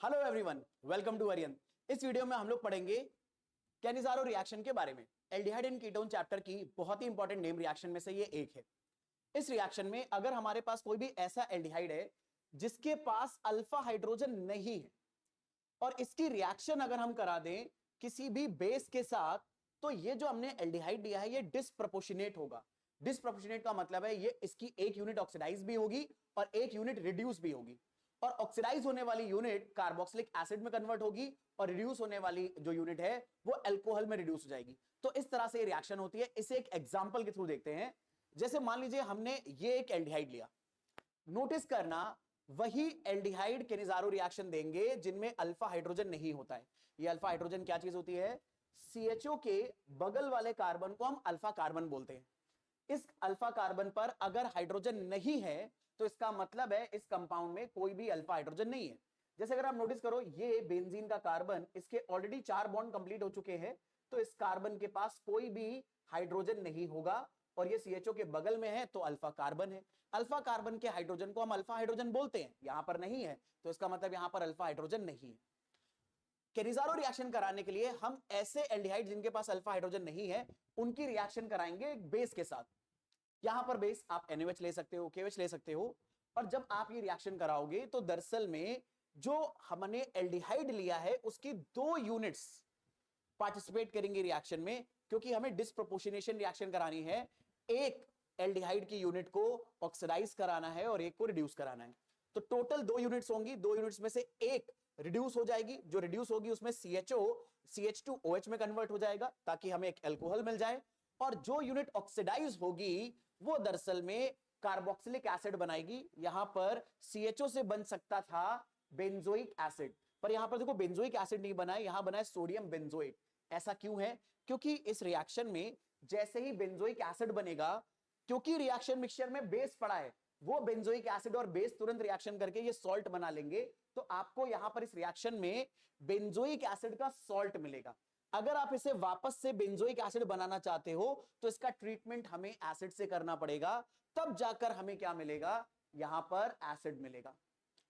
Hello everyone, welcome to Aryan. इस video में हम लोग पढ़ेंगे कैनिज़ारो रिएक्शन के बारे में। एल्डिहाइड एंड कीटोन चैप्टर की बहुत ही इंपॉर्टेंट नेम रिएक्शन में से ये एक है। इस रिएक्शन में अगर हमारे पास कोई भी ऐसा एल्डिहाइड है जिसके पास अल्फा हाइड्रोजन नहीं है और इसकी रिएक्शन अगर हम करा दें किसी भी बेस के साथ, तो ये जो हमने एल्डिहाइड लिया है ये डिस्प्रोपोर्शनेट होगा। डिस्प्रोपोर्शनेट का मतलब है ये इसकी एक यूनिट ऑक्सीडाइज भी होगी और एक यूनिट रिड्यूस भी होगी, और ऑक्सीडाइज होने वाली यूनिट कार्बोक्सिलिक एसिड में कन्वर्ट होगी और रिड्यूस होने वाली जो यूनिट है वो अल्कोहल में रिड्यूस हो जाएगी। तो इस तरह से रिएक्शन होती है। इसे एक एग्जांपल के थ्रू देखते हैं। जैसे मान लीजिए हमने ये एक एल्डिहाइड लिया, नोटिस करना वही एल्डिहाइड कैनिज़ारो रिएक्शन देंगे जिनमें अल्फा हाइड्रोजन नहीं होता है। ये अल्फा हाइड्रोजन क्या चीज होती है? CHO के बगल वाले कार्बन को हम अल्फा कार्बन बोलते हैं। इस अल्फा कार्बन पर अगर हाइड्रोजन नहीं है तो इसका मतलब है इस कंपाउंड में कोई भी अल्फा हाइड्रोजन नहीं है। जैसे अगर आप नोटिस करो, ये बेंजीन का कार्बन, इसके ऑलरेडी 4 बॉन्ड कंप्लीट हो चुके हैं, तो इस कार्बन के पास कोई भी हाइड्रोजन नहीं होगा और ये CHO के बगल में है तो अल्फा कार्बन है। अल्फा कार्बन के हाइड्रोजन को हम अल्फा हाइड्रोजन बोलते हैं। यहां पर नहीं है तो इसका मतलब यहां पर अल्फा हाइड्रोजन नहीं है। कैनिज़ारो रिएक्शन कराने के लिए हम ऐसे एल्डिहाइड जिनके पास अल्फा हाइड्रोजन नहीं है उनकी रिएक्शन कराएंगे एक बेस के साथ। यहां पर बेस आप NaOH ले सकते हो, KOH ले सकते हो, और जब आप ये रिएक्शन कराओगे तो दरअसल में जो हमने एल्डिहाइड लिया है उसकी 2 यूनिट्स पार्टिसिपेट करेंगे रिएक्शन में, क्योंकि हमें डिस्प्रोपोर्शनेशन रिएक्शन करानी है। एक एल्डिहाइड की यूनिट को ऑक्सीडाइज कराना है और एक को रिड्यूस कराना है। तो टोटल 2 यूनिट्स होंगी। 2 यूनिट्स में से एक रिड्यूस हो जाएगी। जो रिड्यूस होगी उसमें CHO CH2OH में कन्वर्ट हो जाएगा ताकि हमें एक अल्कोहल मिल जाए, और जो यूनिट ऑक्सीडाइज होगी वो दरअसल में कार्बोक्सिलिक एसिड बनाएगी। यहां पर CHO से बन सकता था बेंजोइक एसिड, पर यहां पर देखो बेंजोइक एसिड नहीं बना है, यहां बना है सोडियम बेंजोएट। ऐसा क्यों है? क्योंकि इस रिएक्शन में जैसे ही बेंजोइक एसिड बनेगा, क्योंकि रिएक्शन मिक्सचर में बेस पड़ा है, वो बेंजोइक एसिड और बेस तुरंत रिएक्शन करके ये सॉल्ट बना लेंगे, तो आपको यहां पर इस रिएक्शन में बेंजोइक एसिड का सॉल्ट मिलेगा। अगर आप इसे वापस से बेंजोइक एसिड बनाना चाहते हो तो इसका ट्रीटमेंट हमें एसिड से करना पड़ेगा, तब जाकर हमें क्या मिलेगा? यहां पर एसिड मिलेगा।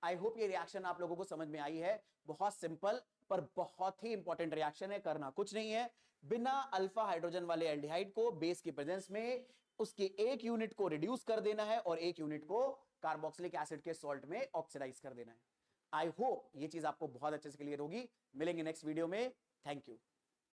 आई होप ये रिएक्शन आप लोगों को समझ में आई है। बहुत सिंपल पर बहुत ही इंपॉर्टेंट रिएक्शन है। करना कुछ नहीं है, बिना अल्फा हाइड्रोजन वाले एल्डिहाइड को बेस की प्रेजेंस में उसकी एक यूनिट को रिड्यूस कर देना है और एक यूनिट को कार्बोक्सिलिक एसिड के सॉल्ट में ऑक्सीडाइज कर देना है। आई होप ये चीज आपको बहुत अच्छे से क्लियर होगी। मिलेंगे नेक्स्ट वीडियो में। Thank you.